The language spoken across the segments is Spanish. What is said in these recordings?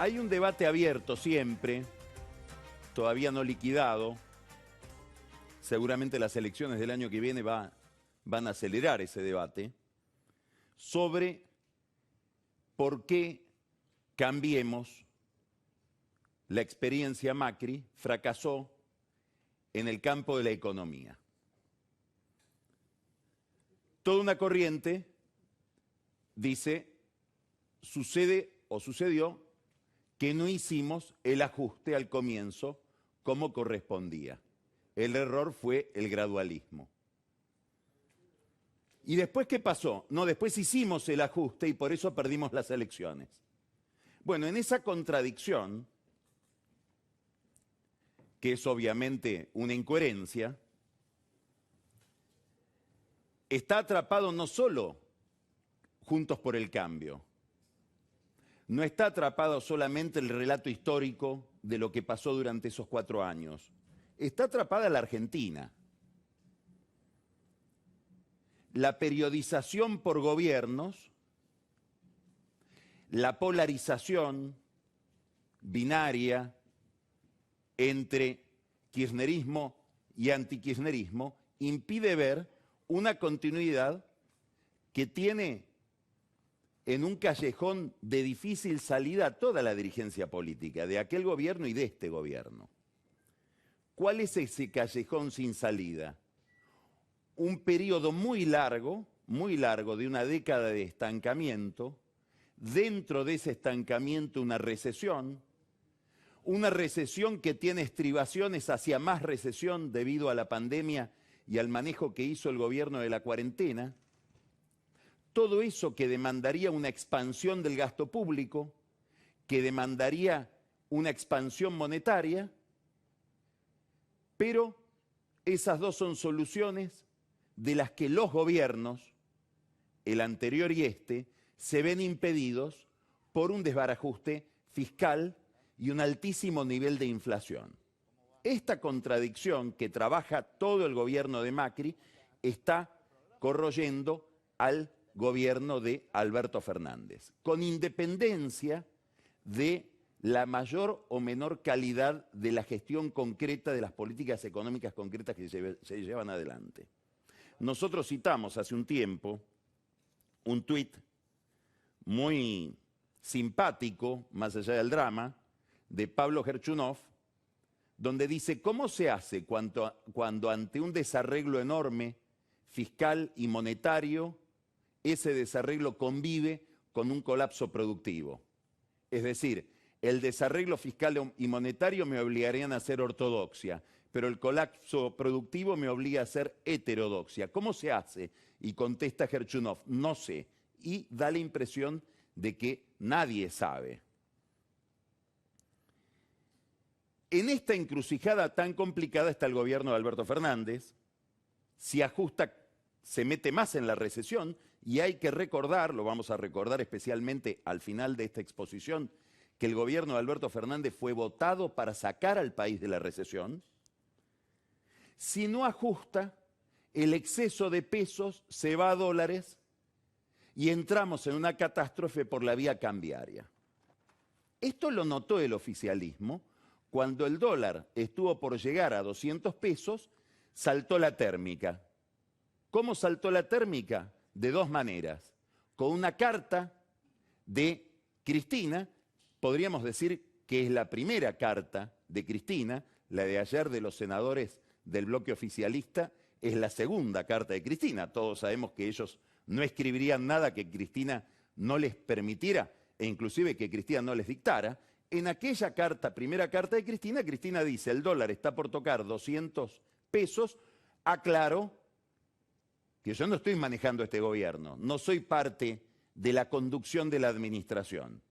Hay un debate abierto siempre, todavía no liquidado. Seguramente las elecciones del año que viene van a acelerar ese debate sobre por qué Cambiemos, la experiencia Macri, fracasó en el campo de la economía. Toda una corriente dice, sucede o sucedió que no hicimos el ajuste al comienzo como correspondía. El error fue el gradualismo. ¿Y después qué pasó? No, después hicimos el ajuste y por eso perdimos las elecciones. Bueno, en esa contradicción, que es obviamente una incoherencia, está atrapado no solo Juntos por el Cambio, no está atrapado solamente el relato histórico de lo que pasó durante esos 4 años, está atrapada la Argentina. La periodización por gobiernos, la polarización binaria entre kirchnerismo y antikirchnerismo impide ver una continuidad que tiene en un callejón de difícil salida toda la dirigencia política de aquel gobierno y de este gobierno. ¿Cuál es ese callejón sin salida? Un periodo muy largo de una década de estancamiento, dentro de ese estancamiento una recesión que tiene estribaciones hacia más recesión debido a la pandemia y al manejo que hizo el gobierno de la cuarentena. Todo eso que demandaría una expansión del gasto público, que demandaría una expansión monetaria, pero esas dos son soluciones de las que los gobiernos, el anterior y este, se ven impedidos por un desbarajuste fiscal y un altísimo nivel de inflación. Esta contradicción que trabaja todo el gobierno de Macri está corroyendo al gobierno de Alberto Fernández, con independencia de la mayor o menor calidad de la gestión concreta de las políticas económicas concretas que se llevan adelante. Nosotros citamos hace un tiempo un tuit muy simpático, más allá del drama, de Pablo Gerchunov, donde dice, ¿cómo se hace cuando ante un desarreglo enorme, fiscal y monetario, ese desarreglo convive con un colapso productivo? Es decir, el desarreglo fiscal y monetario me obligarían a hacer ortodoxia, pero el colapso productivo me obliga a hacer heterodoxia. ¿Cómo se hace? Y contesta Gerchunov, no sé. Y da la impresión de que nadie sabe. En esta encrucijada tan complicada está el gobierno de Alberto Fernández. Si ajusta, se mete más en la recesión y hay que recordar, lo vamos a recordar especialmente al final de esta exposición, que el gobierno de Alberto Fernández fue votado para sacar al país de la recesión. Si no ajusta, el exceso de pesos se va a dólares y entramos en una catástrofe por la vía cambiaria. Esto lo notó el oficialismo. Cuando el dólar estuvo por llegar a 200 pesos, saltó la térmica. ¿Cómo saltó la térmica? De dos maneras. Con una carta de Cristina, podríamos decir que es la primera carta de Cristina, la de ayer de los senadores del bloque oficialista, es la segunda carta de Cristina. Todos sabemos que ellos no escribirían nada que Cristina no les permitiera, e inclusive que Cristina no les dictara. En aquella carta, primera carta de Cristina, Cristina dice, el dólar está por tocar 200 pesos, aclaro que yo no estoy manejando este gobierno, no soy parte de la conducción de la administración.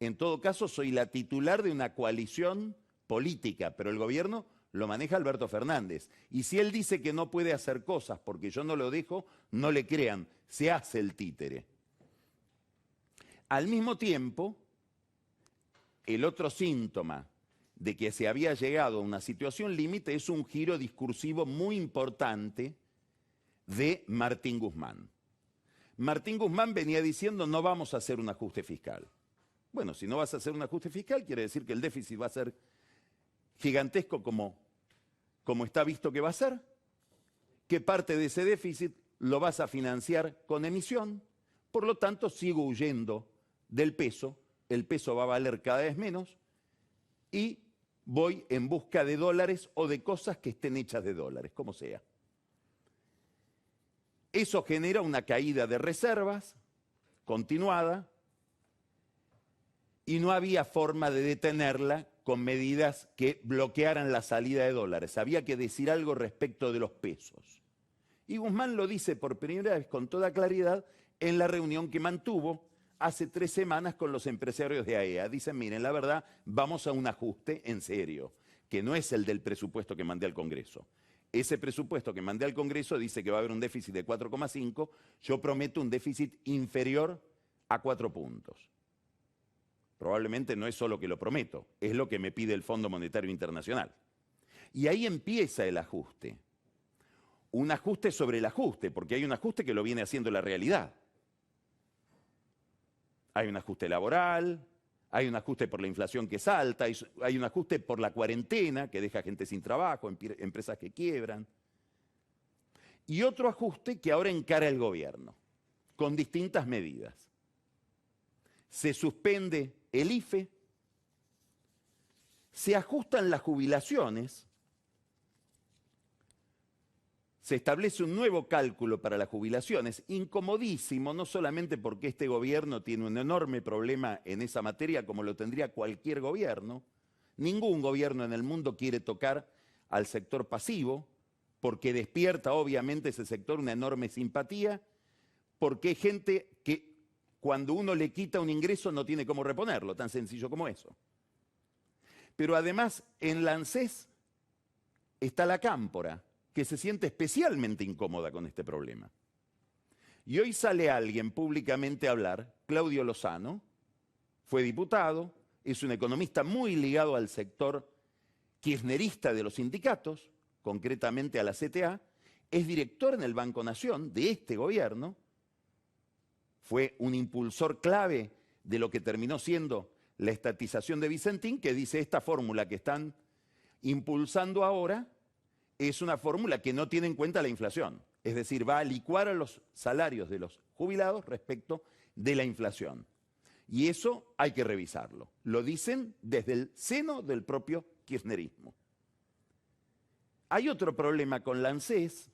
En todo caso, soy la titular de una coalición política, pero el gobierno lo maneja Alberto Fernández. Y si él dice que no puede hacer cosas porque yo no lo dejo, no le crean, se hace el títere. Al mismo tiempo, el otro síntoma de que se había llegado a una situación límite es un giro discursivo muy importante de Martín Guzmán. Martín Guzmán venía diciendo no vamos a hacer un ajuste fiscal. Bueno, si no vas a hacer un ajuste fiscal, quiere decir que el déficit va a ser gigantesco como está visto que va a ser. ¿Qué parte de ese déficit lo vas a financiar con emisión? Por lo tanto, sigo huyendo del peso, el peso va a valer cada vez menos y voy en busca de dólares o de cosas que estén hechas de dólares, como sea. Eso genera una caída de reservas continuada y no había forma de detenerla con medidas que bloquearan la salida de dólares. Había que decir algo respecto de los pesos. Y Guzmán lo dice por primera vez con toda claridad en la reunión que mantuvo hace 3 semanas con los empresarios de AEA. Dicen, miren, la verdad, vamos a un ajuste en serio, que no es el del presupuesto que mandé al Congreso. Ese presupuesto que mandé al Congreso dice que va a haber un déficit de 4,5, yo prometo un déficit inferior a 4 puntos. Probablemente no es solo que lo prometo, es lo que me pide el Fondo Monetario Internacional. Y ahí empieza el ajuste. Un ajuste sobre el ajuste, porque hay un ajuste que lo viene haciendo la realidad. Hay un ajuste laboral, hay un ajuste por la inflación que salta, hay un ajuste por la cuarentena que deja gente sin trabajo, empresas que quiebran. Y otro ajuste que ahora encara el gobierno, con distintas medidas. Se suspende el IFE, se ajustan las jubilaciones, se establece un nuevo cálculo para las jubilaciones, incomodísimo, no solamente porque este gobierno tiene un enorme problema en esa materia como lo tendría cualquier gobierno. Ningún gobierno en el mundo quiere tocar al sector pasivo, porque despierta obviamente ese sector una enorme simpatía, porque hay gente que cuando uno le quita un ingreso no tiene cómo reponerlo, tan sencillo como eso. Pero además en la ANSES está la Cámpora, que se siente especialmente incómoda con este problema. Y hoy sale alguien públicamente a hablar, Claudio Lozano, fue diputado, es un economista muy ligado al sector kirchnerista de los sindicatos, concretamente a la CTA, es director en el Banco Nación de este gobierno, fue un impulsor clave de lo que terminó siendo la estatización de Vicentín, que dice esta fórmula que están impulsando ahora es una fórmula que no tiene en cuenta la inflación. Es decir, va a licuar a los salarios de los jubilados respecto de la inflación. Y eso hay que revisarlo. Lo dicen desde el seno del propio kirchnerismo. Hay otro problema con la ANSES.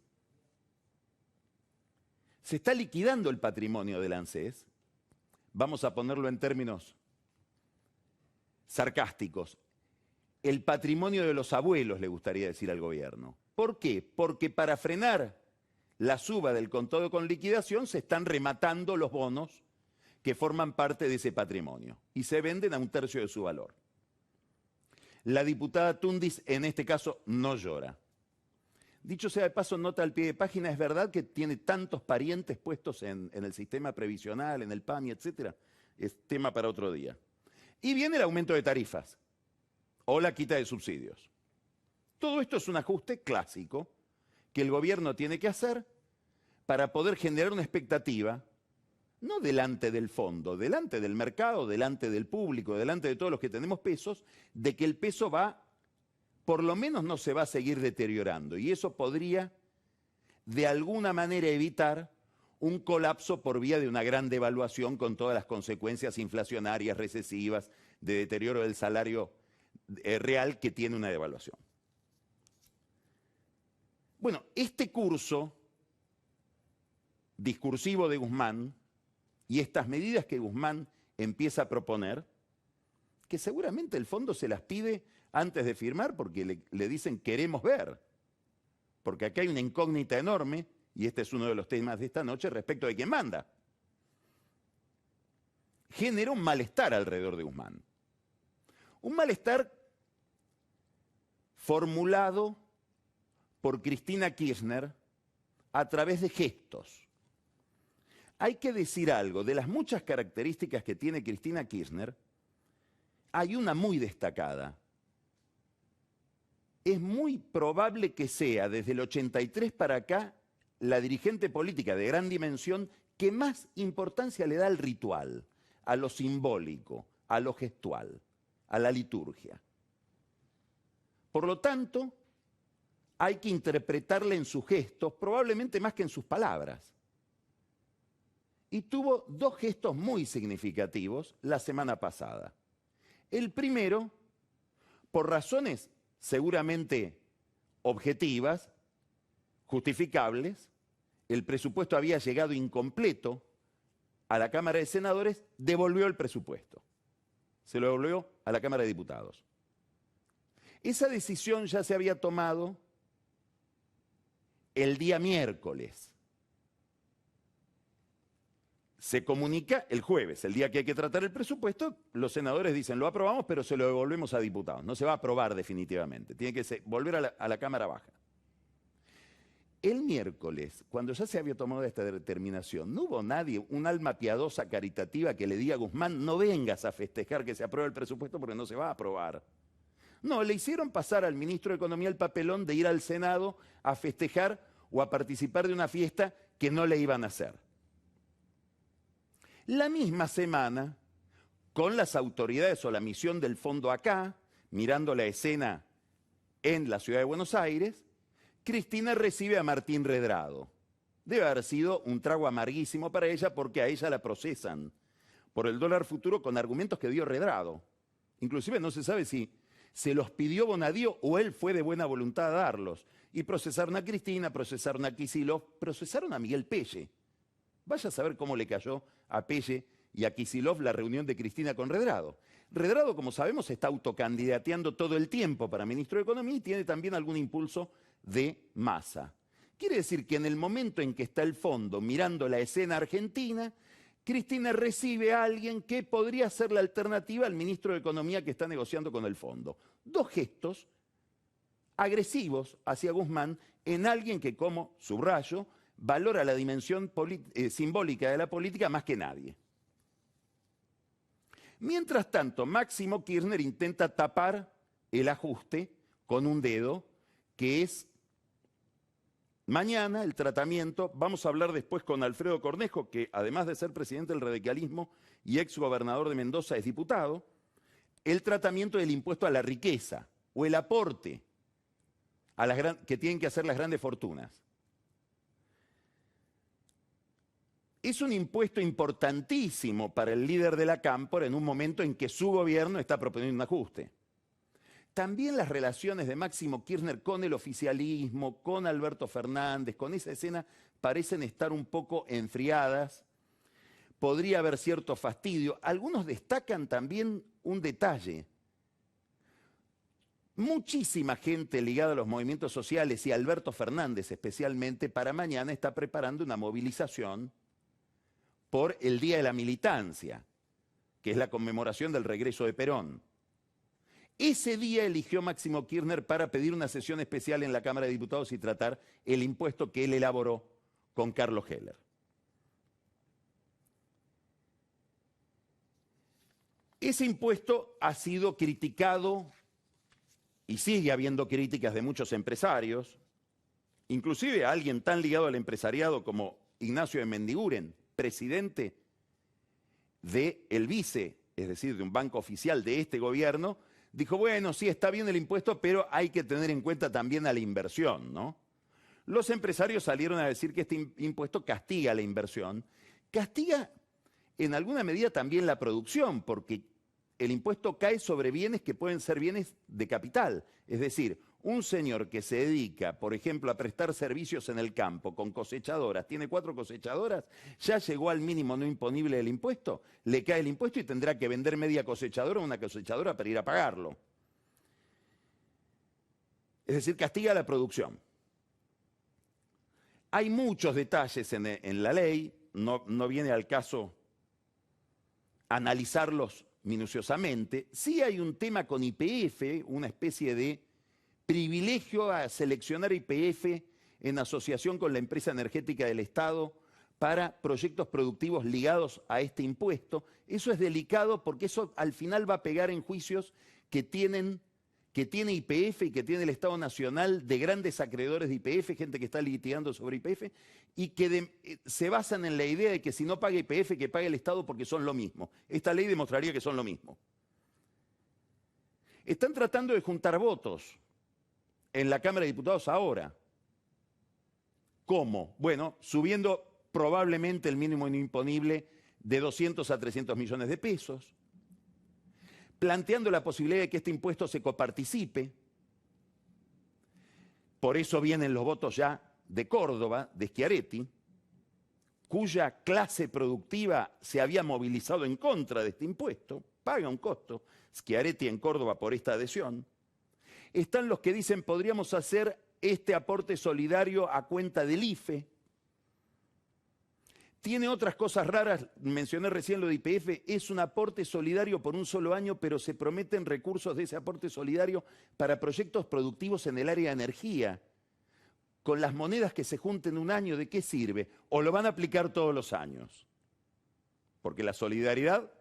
Se está liquidando el patrimonio de la ANSES. Vamos a ponerlo en términos sarcásticos. El patrimonio de los abuelos, le gustaría decir al gobierno. ¿Por qué? Porque para frenar la suba del contado con liquidación se están rematando los bonos que forman parte de ese patrimonio y se venden a 1/3 de su valor. La diputada Tundis en este caso no llora. Dicho sea de paso, nota al pie de página, es verdad que tiene tantos parientes puestos en el sistema previsional, en el PAMI, etcétera. Es tema para otro día. Y viene el aumento de tarifas o la quita de subsidios. Todo esto es un ajuste clásico que el gobierno tiene que hacer para poder generar una expectativa, no delante del fondo, delante del mercado, delante del público, delante de todos los que tenemos pesos, de que el peso va, por lo menos no se va a seguir deteriorando. Y eso podría, de alguna manera, evitar un colapso por vía de una gran devaluación con todas las consecuencias inflacionarias, recesivas, de deterioro del salario real que tiene una devaluación. Bueno, este curso discursivo de Guzmán y estas medidas que Guzmán empieza a proponer, que seguramente el fondo se las pide antes de firmar porque le dicen queremos ver, porque acá hay una incógnita enorme, y este es uno de los temas de esta noche respecto de quién manda. Genera un malestar alrededor de Guzmán. Un malestar formulado por Cristina Kirchner a través de gestos. Hay que decir algo, de las muchas características que tiene Cristina Kirchner, hay una muy destacada. Es muy probable que sea, desde el 83 para acá, la dirigente política de gran dimensión que más importancia le da al ritual, a lo simbólico, a lo gestual, a la liturgia. Por lo tanto, hay que interpretarle en sus gestos, probablemente más que en sus palabras. Y tuvo dos gestos muy significativos la semana pasada. El primero, por razones seguramente objetivas, justificables, el presupuesto había llegado incompleto a la Cámara de Senadores, devolvió el presupuesto. Se lo devolvió a la Cámara de Diputados. Esa decisión ya se había tomado el día miércoles. Se comunica el jueves, el día que hay que tratar el presupuesto, los senadores dicen, lo aprobamos, pero se lo devolvemos a diputados. No se va a aprobar definitivamente, tiene que volver a la Cámara Baja. El miércoles, cuando ya se había tomado esta determinación, no hubo nadie, un alma piadosa, caritativa, que le diga a Guzmán, no vengas a festejar que se apruebe el presupuesto porque no se va a aprobar. No, le hicieron pasar al ministro de Economía el papelón de ir al Senado a festejar o a participar de una fiesta que no le iban a hacer. La misma semana, con las autoridades o la misión del fondo acá, mirando la escena en la ciudad de Buenos Aires, Cristina recibe a Martín Redrado. Debe haber sido un trago amarguísimo para ella porque a ella la procesan por el dólar futuro con argumentos que dio Redrado. Inclusive no se sabe si se los pidió Bonadío o él fue de buena voluntad a darlos. Y procesaron a Cristina, procesaron a Kicillof, procesaron a Miguel Pelle. Vaya a saber cómo le cayó a Pelle y a Kicillof la reunión de Cristina con Redrado. Redrado, como sabemos, está autocandidateando todo el tiempo para ministro de Economía y tiene también algún impulso de Massa. Quiere decir que en el momento en que está el fondo mirando la escena argentina, Cristina recibe a alguien que podría ser la alternativa al ministro de Economía que está negociando con el fondo. Dos gestos agresivos hacia Guzmán en alguien que, como subrayo, valora la dimensión simbólica de la política más que nadie. Mientras tanto, Máximo Kirchner intenta tapar el ajuste con un dedo, que es mañana el tratamiento. Vamos a hablar después con Alfredo Cornejo, que además de ser presidente del radicalismo y exgobernador de Mendoza, es diputado, el tratamiento del impuesto a la riqueza o el aporte a que tienen que hacer las grandes fortunas. Es un impuesto importantísimo para el líder de la Cámpora en un momento en que su gobierno está proponiendo un ajuste. También las relaciones de Máximo Kirchner con el oficialismo, con Alberto Fernández, con esa escena, parecen estar un poco enfriadas. Podría haber cierto fastidio. Algunos destacan también un detalle. Muchísima gente ligada a los movimientos sociales y Alberto Fernández especialmente, para mañana está preparando una movilización por el Día de la Militancia, que es la conmemoración del regreso de Perón. Ese día eligió Máximo Kirchner para pedir una sesión especial en la Cámara de Diputados y tratar el impuesto que él elaboró con Carlos Heller. Ese impuesto ha sido criticado y sigue habiendo críticas de muchos empresarios, inclusive a alguien tan ligado al empresariado como Ignacio de Mendiguren, presidente del vice, es decir, de un banco oficial de este gobierno, dijo, bueno, sí, está bien el impuesto, pero hay que tener en cuenta también a la inversión, ¿no? Los empresarios salieron a decir que este impuesto castiga la inversión, castiga en alguna medida también la producción, porque el impuesto cae sobre bienes que pueden ser bienes de capital, es decir, un señor que se dedica, por ejemplo, a prestar servicios en el campo con cosechadoras, tiene 4 cosechadoras, ya llegó al mínimo no imponible del impuesto, le cae el impuesto y tendrá que vender media cosechadora a una cosechadora para ir a pagarlo. Es decir, castiga la producción. Hay muchos detalles en la ley, no viene al caso analizarlos minuciosamente. Sí hay un tema con YPF, una especie de privilegio a seleccionar YPF en asociación con la empresa energética del Estado para proyectos productivos ligados a este impuesto. Eso es delicado porque eso al final va a pegar en juicios que tiene YPF y que tiene el Estado Nacional de grandes acreedores de YPF, gente que está litigando sobre YPF, y que se basan en la idea de que si no paga YPF, que pague el Estado porque son lo mismo. Esta ley demostraría que son lo mismo. Están tratando de juntar votos en la Cámara de Diputados ahora. ¿Cómo? Bueno, subiendo probablemente el mínimo imponible de 200 a 300 millones de pesos, planteando la posibilidad de que este impuesto se coparticipe. Por eso vienen los votos ya de Córdoba, de Schiaretti, cuya clase productiva se había movilizado en contra de este impuesto, paga un costo, Schiaretti en Córdoba por esta adhesión. Están los que dicen podríamos hacer este aporte solidario a cuenta del IFE. Tiene otras cosas raras, mencioné recién lo de YPF, es un aporte solidario por un solo año, pero se prometen recursos de ese aporte solidario para proyectos productivos en el área de energía. Con las monedas que se junten un año, ¿de qué sirve? ¿O lo van a aplicar todos los años? Porque la solidaridad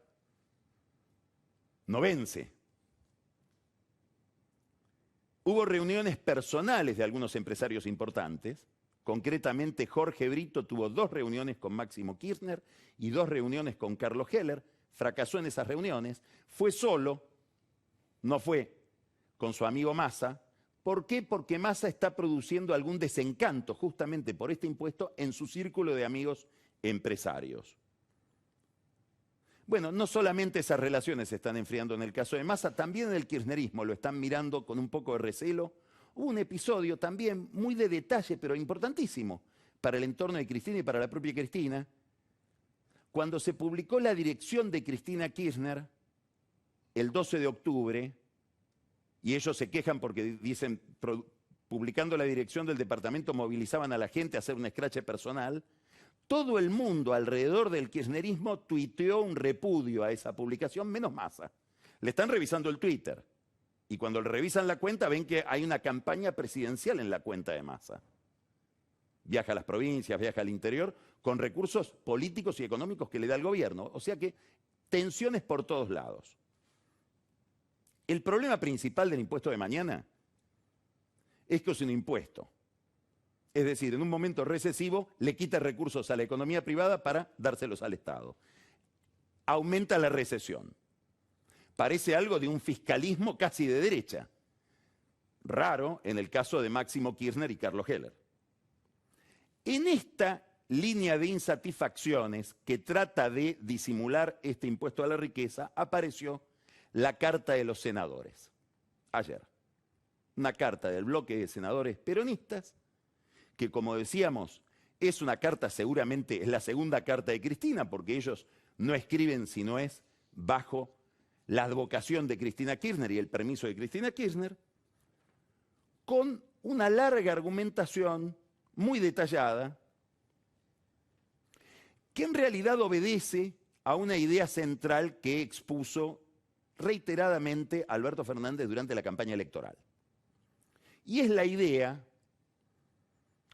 no vence. Hubo reuniones personales de algunos empresarios importantes. Concretamente, Jorge Brito tuvo 2 reuniones con Máximo Kirchner y 2 reuniones con Carlos Heller. Fracasó en esas reuniones. Fue solo, no fue con su amigo Massa. ¿Por qué? Porque Massa está produciendo algún desencanto justamente por este impuesto en su círculo de amigos empresarios. Bueno, no solamente esas relaciones se están enfriando en el caso de Massa, también en el kirchnerismo lo están mirando con un poco de recelo. Hubo un episodio también muy de detalle, pero importantísimo para el entorno de Cristina y para la propia Cristina, cuando se publicó la dirección de Cristina Kirchner el 12 de octubre, y ellos se quejan porque dicen, publicando la dirección del departamento movilizaban a la gente a hacer un escrache personal. Todo el mundo alrededor del kirchnerismo tuiteó un repudio a esa publicación, menos Massa. Le están revisando el Twitter. Y cuando le revisan la cuenta ven que hay una campaña presidencial en la cuenta de Massa. Viaja a las provincias, viaja al interior, con recursos políticos y económicos que le da el gobierno. O sea que tensiones por todos lados. El problema principal del impuesto de mañana es que es un impuesto. Es decir, en un momento recesivo le quita recursos a la economía privada para dárselos al Estado. Aumenta la recesión. Parece algo de un fiscalismo casi de derecha. Raro en el caso de Máximo Kirchner y Carlos Heller. En esta línea de insatisfacciones que trata de disimular este impuesto a la riqueza, apareció la carta de los senadores. Ayer. Una carta del bloque de senadores peronistas, que como decíamos, es una carta seguramente, es la segunda carta de Cristina, porque ellos no escriben si no es bajo la advocación de Cristina Kirchner y el permiso de Cristina Kirchner, con una larga argumentación muy detallada, que en realidad obedece a una idea central que expuso reiteradamente Alberto Fernández durante la campaña electoral. Y es la idea,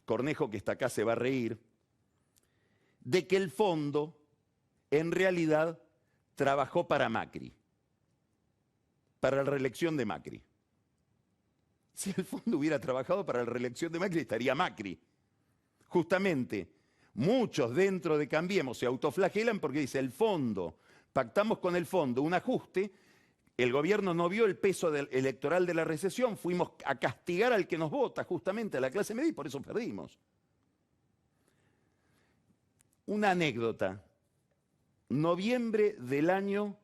Cornejo que está acá se va a reír, de que el fondo en realidad trabajó para Macri, para la reelección de Macri. Si el fondo hubiera trabajado para la reelección de Macri, estaría Macri. Justamente, muchos dentro de Cambiemos se autoflagelan porque dice el fondo, pactamos con el fondo un ajuste, el gobierno no vio el peso electoral de la recesión, fuimos a castigar al que nos vota, justamente a la clase media, y por eso perdimos. Una anécdota. Noviembre del año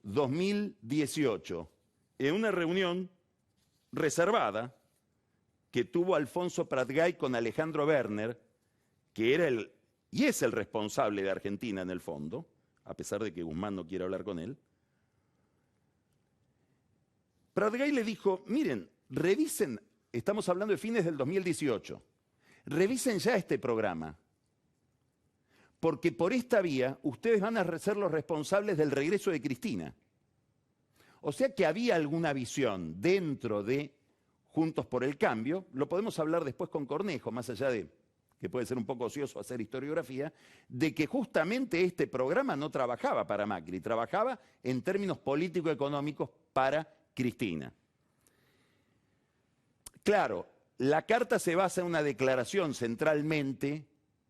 2018, en una reunión reservada que tuvo Alfonso Pratgay con Alejandro Werner, que era y es el responsable de Argentina en el fondo, a pesar de que Guzmán no quiere hablar con él. Pratgay le dijo, miren, revisen, estamos hablando de fines del 2018, revisen ya este programa, porque por esta vía ustedes van a ser los responsables del regreso de Cristina. O sea que había alguna visión dentro de Juntos por el Cambio, lo podemos hablar después con Cornejo, más allá de que puede ser un poco ocioso hacer historiografía, de que justamente este programa no trabajaba para Macri, trabajaba en términos político-económicos para Cristina. Claro, la carta se basa en una declaración centralmente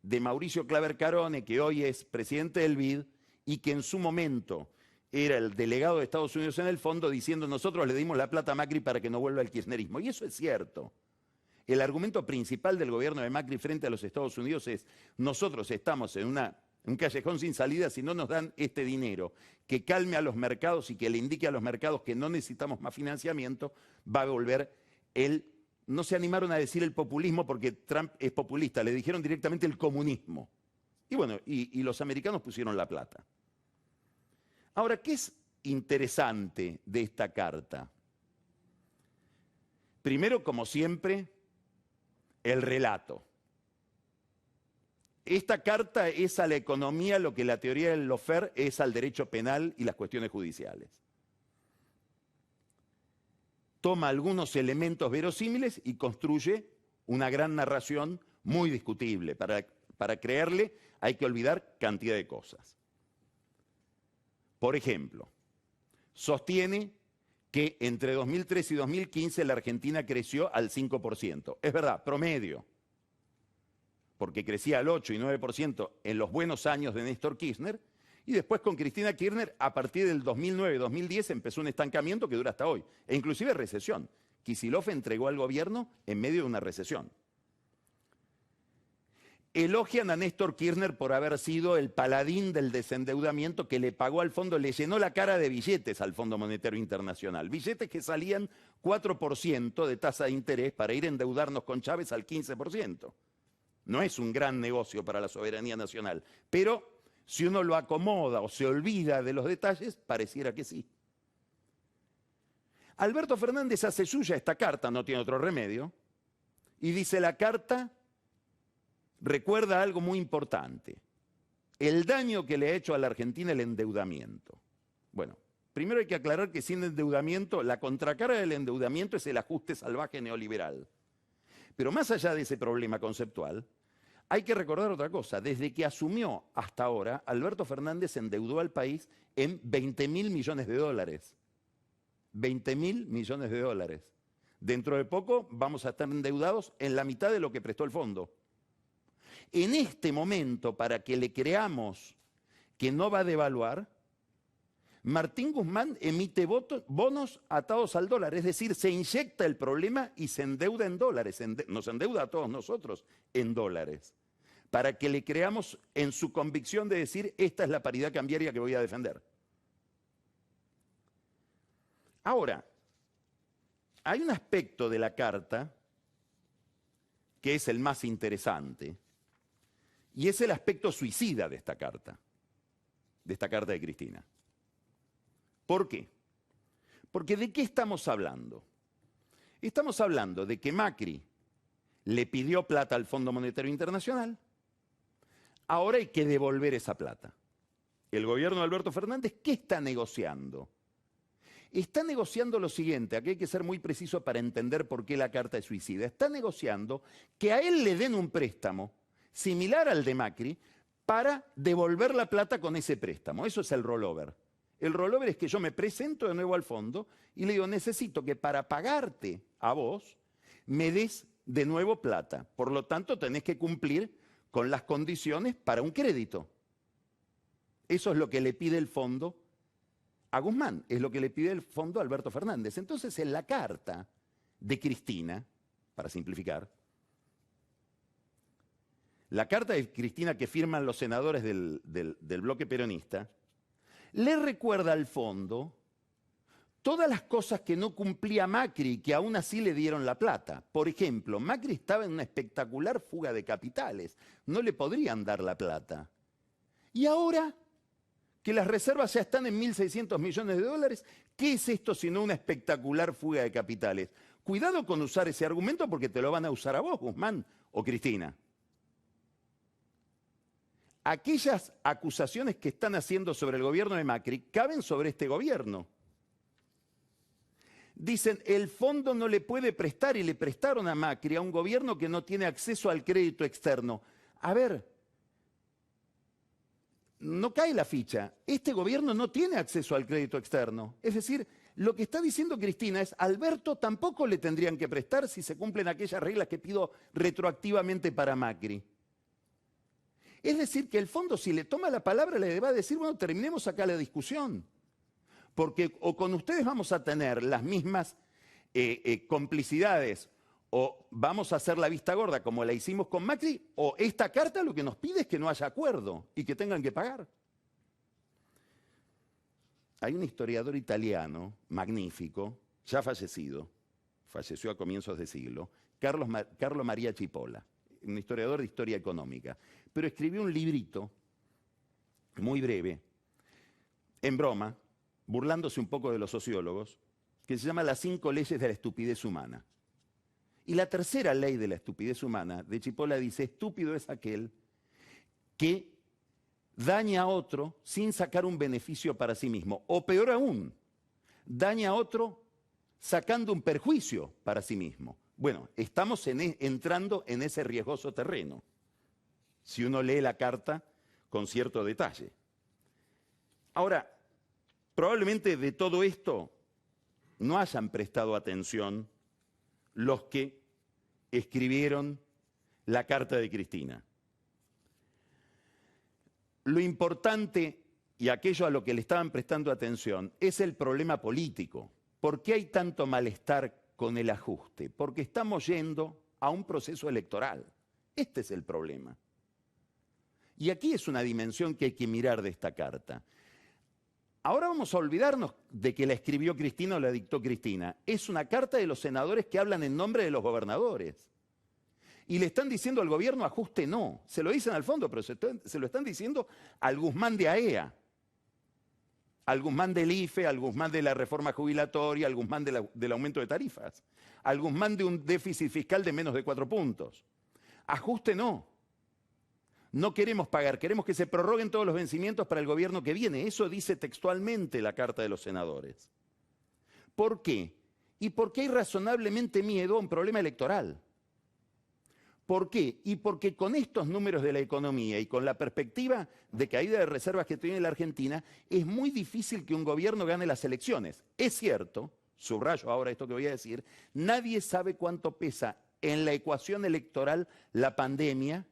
de Mauricio Claver Carone, que hoy es presidente del BID y que en su momento era el delegado de Estados Unidos en el fondo, diciendo nosotros le dimos la plata a Macri para que no vuelva el kirchnerismo. Y eso es cierto. El argumento principal del gobierno de Macri frente a los Estados Unidos es nosotros estamos en un callejón sin salida si no nos dan este dinero que calme a los mercados y que le indique a los mercados que no necesitamos más financiamiento, va a volver no se animaron a decir el populismo porque Trump es populista, le dijeron directamente el comunismo. Y bueno, y los americanos pusieron la plata. Ahora, ¿qué es interesante de esta carta? Primero, como siempre, el relato. Esta carta es a la economía lo que la teoría del Lawfare es al derecho penal y las cuestiones judiciales. Toma algunos elementos verosímiles y construye una gran narración muy discutible. Para creerle hay que olvidar cantidad de cosas. Por ejemplo, sostiene que entre 2013 y 2015 la Argentina creció al 5%. Es verdad, promedio, porque crecía al 8 y 9% en los buenos años de Néstor Kirchner, y después con Cristina Kirchner, a partir del 2009-2010, empezó un estancamiento que dura hasta hoy, e inclusive recesión. Kicillof entregó al gobierno en medio de una recesión. Elogian a Néstor Kirchner por haber sido el paladín del desendeudamiento que le pagó al fondo, le llenó la cara de billetes al Fondo Monetario Internacional. Billetes que salían 4% de tasa de interés para ir a endeudarnos con Chávez al 15%. No es un gran negocio para la soberanía nacional, pero si uno lo acomoda o se olvida de los detalles, pareciera que sí. Alberto Fernández hace suya esta carta, no tiene otro remedio, y dice la carta recuerda algo muy importante, el daño que le ha hecho a la Argentina el endeudamiento. Bueno, primero hay que aclarar que sin endeudamiento, la contracara del endeudamiento es el ajuste salvaje neoliberal. Pero más allá de ese problema conceptual, hay que recordar otra cosa. Desde que asumió hasta ahora, Alberto Fernández endeudó al país en 20.000 millones de dólares. 20.000 millones de dólares. Dentro de poco vamos a estar endeudados en la mitad de lo que prestó el fondo. En este momento, para que le creamos que no va a devaluar, Martín Guzmán emite bonos atados al dólar, es decir, se inyecta el problema y se endeuda en dólares, nos endeuda a todos nosotros en dólares, para que le creamos en su convicción de decir, esta es la paridad cambiaria que voy a defender. Ahora, hay un aspecto de la carta que es el más interesante, y es el aspecto suicida de esta carta de Cristina. ¿Por qué? Porque ¿de qué estamos hablando? Estamos hablando de que Macri le pidió plata al Fondo Monetario Internacional, ahora hay que devolver esa plata. El gobierno de Alberto Fernández, ¿qué está negociando? Está negociando lo siguiente, aquí hay que ser muy preciso para entender por qué la carta es suicida. Está negociando que a él le den un préstamo similar al de Macri para devolver la plata con ese préstamo. Eso es el rollover. El rollover es que yo me presento de nuevo al fondo y le digo, necesito que para pagarte a vos me des de nuevo plata. Por lo tanto, tenés que cumplir con las condiciones para un crédito. Eso es lo que le pide el fondo a Guzmán, es lo que le pide el fondo a Alberto Fernández. Entonces, en la carta de Cristina, para simplificar, la carta de Cristina que firman los senadores del bloque peronista, le recuerda al fondo todas las cosas que no cumplía Macri y que aún así le dieron la plata. Por ejemplo, Macri estaba en una espectacular fuga de capitales, no le podrían dar la plata. Y ahora que las reservas ya están en 1.600 millones de dólares, ¿qué es esto sino una espectacular fuga de capitales? Cuidado con usar ese argumento porque te lo van a usar a vos, Guzmán o Cristina. Aquellas acusaciones que están haciendo sobre el gobierno de Macri caben sobre este gobierno. Dicen, el fondo no le puede prestar y le prestaron a Macri, a un gobierno que no tiene acceso al crédito externo. A ver, no cae la ficha. Este gobierno no tiene acceso al crédito externo. Es decir, lo que está diciendo Cristina es, Alberto tampoco le tendrían que prestar si se cumplen aquellas reglas que pido retroactivamente para Macri. Es decir, que el fondo, si le toma la palabra, le va a decir, bueno, terminemos acá la discusión. Porque o con ustedes vamos a tener las mismas complicidades, o vamos a hacer la vista gorda como la hicimos con Macri, o esta carta lo que nos pide es que no haya acuerdo y que tengan que pagar. Hay un historiador italiano magnífico, ya fallecido, falleció a comienzos de siglo, Carlo Maria Cipolla, un historiador de historia económica, pero escribió un librito muy breve, en broma, burlándose un poco de los sociólogos, que se llama Las 5 leyes de la estupidez humana. Y la tercera ley de la estupidez humana de Cipolla dice, estúpido es aquel que daña a otro sin sacar un beneficio para sí mismo. O peor aún, daña a otro sacando un perjuicio para sí mismo. Bueno, estamos entrando en ese riesgoso terreno, si uno lee la carta con cierto detalle. Ahora, probablemente de todo esto no hayan prestado atención los que escribieron la carta de Cristina. Lo importante, y aquello a lo que le estaban prestando atención, es el problema político. ¿Por qué hay tanto malestar con el ajuste? Porque estamos yendo a un proceso electoral. Este es el problema. Y aquí es una dimensión que hay que mirar de esta carta. Ahora vamos a olvidarnos de que la escribió Cristina o la dictó Cristina. Es una carta de los senadores que hablan en nombre de los gobernadores. Y le están diciendo al gobierno, ajuste no. Se lo dicen al fondo, pero se lo están diciendo al Guzmán de AEA, al Guzmán del IFE, al Guzmán de la reforma jubilatoria, al Guzmán del aumento de tarifas, al Guzmán de un déficit fiscal de menos de 4 puntos. Ajuste no. No queremos pagar, queremos que se prorroguen todos los vencimientos para el gobierno que viene. Eso dice textualmente la carta de los senadores. ¿Por qué? Y porque hay razonablemente miedo a un problema electoral. ¿Por qué? Y porque con estos números de la economía y con la perspectiva de caída de reservas que tiene la Argentina, es muy difícil que un gobierno gane las elecciones. Es cierto, subrayo ahora esto que voy a decir, nadie sabe cuánto pesa en la ecuación electoral la pandemia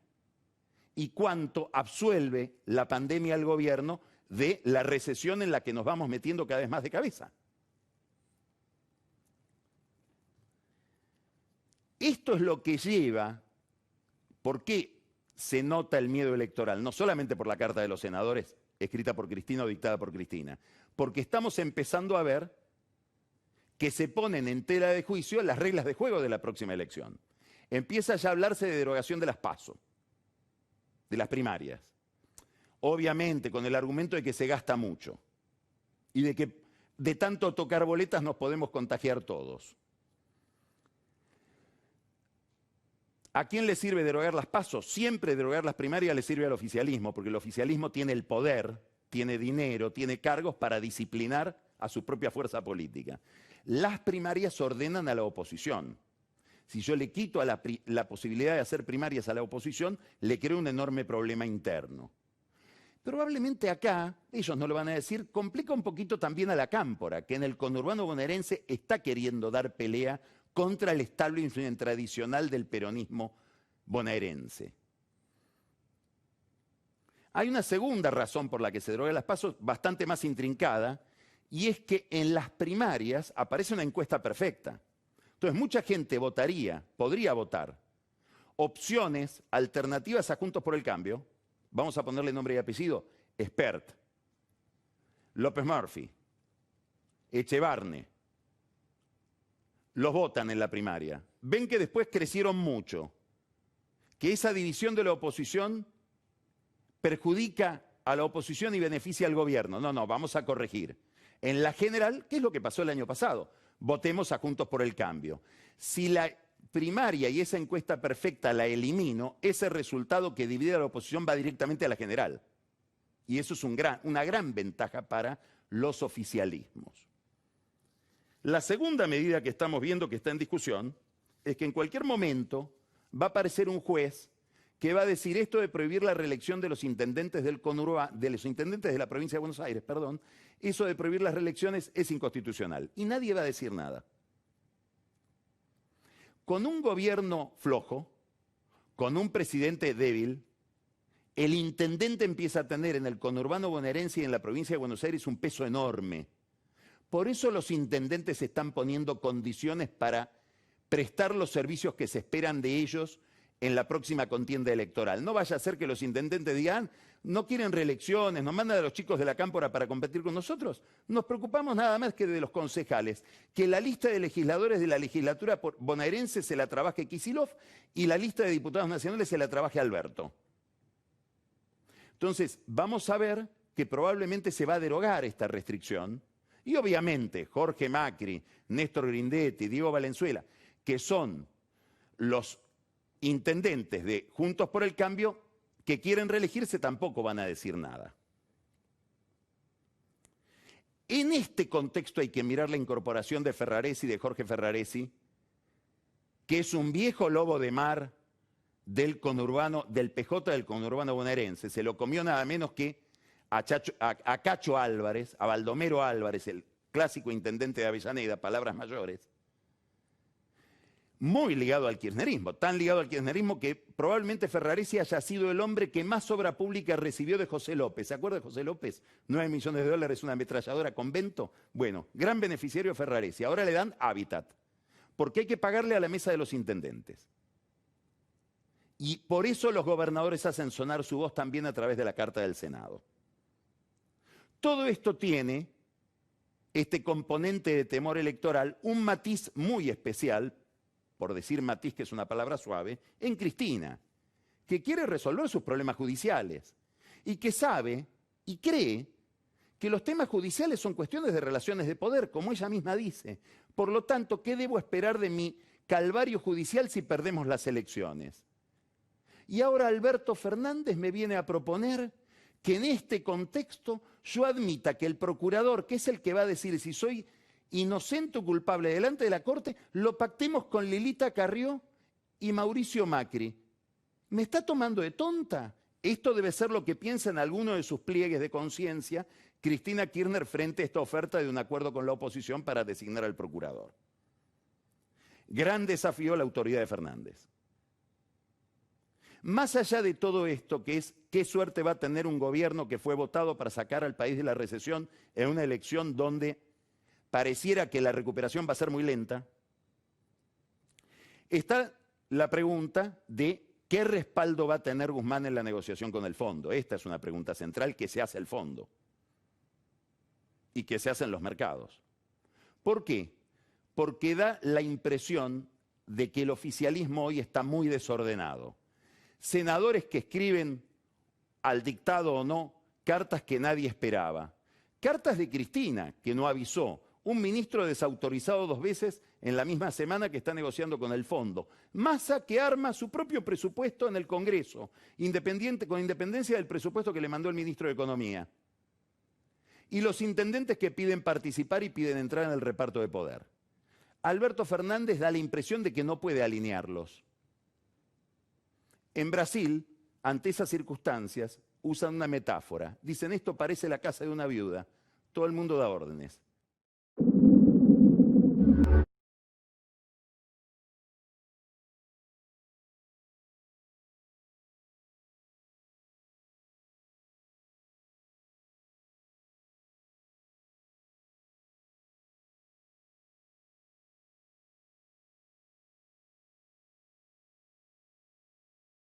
y cuánto absuelve la pandemia al gobierno de la recesión en la que nos vamos metiendo cada vez más de cabeza. Esto es lo que lleva. ¿Por qué se nota el miedo electoral? No solamente por la carta de los senadores, escrita por Cristina o dictada por Cristina, porque estamos empezando a ver que se ponen en tela de juicio las reglas de juego de la próxima elección. Empieza ya a hablarse de derogación de las PASO, de las primarias. Obviamente con el argumento de que se gasta mucho y de que de tanto tocar boletas nos podemos contagiar todos. ¿A quién le sirve derogar las PASO? Siempre derogar las primarias le sirve al oficialismo, porque el oficialismo tiene el poder, tiene dinero, tiene cargos para disciplinar a su propia fuerza política. Las primarias ordenan a la oposición. Si yo le quito a la posibilidad de hacer primarias a la oposición, le creo un enorme problema interno. Probablemente acá, ellos no lo van a decir, complica un poquito también a la cámpora, que en el conurbano bonaerense está queriendo dar pelea contra el establishment tradicional del peronismo bonaerense. Hay una segunda razón por la que se deroga las PASO, bastante más intrincada, y es que en las primarias aparece una encuesta perfecta. Entonces mucha gente podría votar opciones alternativas a Juntos por el Cambio, vamos a ponerle nombre y apellido, Espert, López Murphy, Echevarne. Los votan en la primaria. Ven que después crecieron mucho, que esa división de la oposición perjudica a la oposición y beneficia al gobierno. No, vamos a corregir. En la general, ¿qué es lo que pasó el año pasado? Votemos a Juntos por el Cambio. Si la primaria y esa encuesta perfecta la elimino, ese resultado que divide a la oposición va directamente a la general. Y eso es una gran ventaja para los oficialismos. La segunda medida que estamos viendo que está en discusión es que en cualquier momento va a aparecer un juez que va a decir esto de prohibir la reelección de los intendentes de los intendentes de la provincia de Buenos Aires, eso de prohibir las reelecciones es inconstitucional. Y nadie va a decir nada. Con un gobierno flojo, con un presidente débil el intendente empieza a tener en el conurbano bonaerense y en la provincia de Buenos Aires un peso enorme. Por eso los intendentes están poniendo condiciones para prestar los servicios que se esperan de ellos en la próxima contienda electoral. No vaya a ser que los intendentes digan, no quieren reelecciones, nos mandan a los chicos de la Cámpora para competir con nosotros. Nos preocupamos nada más que de los concejales, que la lista de legisladores de la legislatura bonaerense se la trabaje Kicillof y la lista de diputados nacionales se la trabaje Alberto. Entonces, vamos a ver que probablemente se va a derogar esta restricción y obviamente Jorge Macri, Néstor Grindetti, Diego Valenzuela, que son los intendentes de Juntos por el Cambio que quieren reelegirse, tampoco van a decir nada. En este contexto hay que mirar la incorporación de Ferraresi, de Jorge Ferraresi, que es un viejo lobo de mar del conurbano, del PJ del conurbano bonaerense. Se lo comió nada menos que a Cacho Álvarez, a Baldomero Álvarez, el clásico intendente de Avellaneda, palabras mayores, muy ligado al kirchnerismo, tan ligado al kirchnerismo que probablemente Ferraresi haya sido el hombre que más obra pública recibió de José López. ¿Se acuerda de José López? 9 millones de dólares, una ametralladora convento. Bueno, gran beneficiario de Ferraresi. Ahora le dan hábitat, porque hay que pagarle a la mesa de los intendentes. Y por eso los gobernadores hacen sonar su voz también a través de la Carta del Senado. Todo esto tiene, este componente de temor electoral, un matiz muy especial, por decir matiz que es una palabra suave, en Cristina, que quiere resolver sus problemas judiciales y que sabe y cree que los temas judiciales son cuestiones de relaciones de poder, como ella misma dice. Por lo tanto, ¿qué debo esperar de mi calvario judicial si perdemos las elecciones? Y ahora Alberto Fernández me viene a proponer que en este contexto yo admita que el procurador, que es el que va a decir si soy inocente o culpable delante de la Corte, lo pactemos con Lilita Carrió y Mauricio Macri. ¿Me está tomando de tonta? Esto debe ser lo que piensa en alguno de sus pliegues de conciencia Cristina Kirchner frente a esta oferta de un acuerdo con la oposición para designar al procurador. Gran desafío a la autoridad de Fernández. Más allá de todo esto, que es qué suerte va a tener un gobierno que fue votado para sacar al país de la recesión en una elección donde pareciera que la recuperación va a ser muy lenta, está la pregunta de qué respaldo va a tener Guzmán en la negociación con el fondo. Esta es una pregunta central que se hace el fondo y que se hace en los mercados. ¿Por qué? Porque da la impresión de que el oficialismo hoy está muy desordenado. Senadores que escriben, al dictado o no, cartas que nadie esperaba. Cartas de Cristina, que no avisó. Un ministro desautorizado 2 veces en la misma semana que está negociando con el fondo. Massa que arma su propio presupuesto en el Congreso, con independencia del presupuesto que le mandó el ministro de Economía. Y los intendentes que piden participar y piden entrar en el reparto de poder. Alberto Fernández da la impresión de que no puede alinearlos. En Brasil, ante esas circunstancias, usan una metáfora. Dicen, esto parece la casa de una viuda. Todo el mundo da órdenes.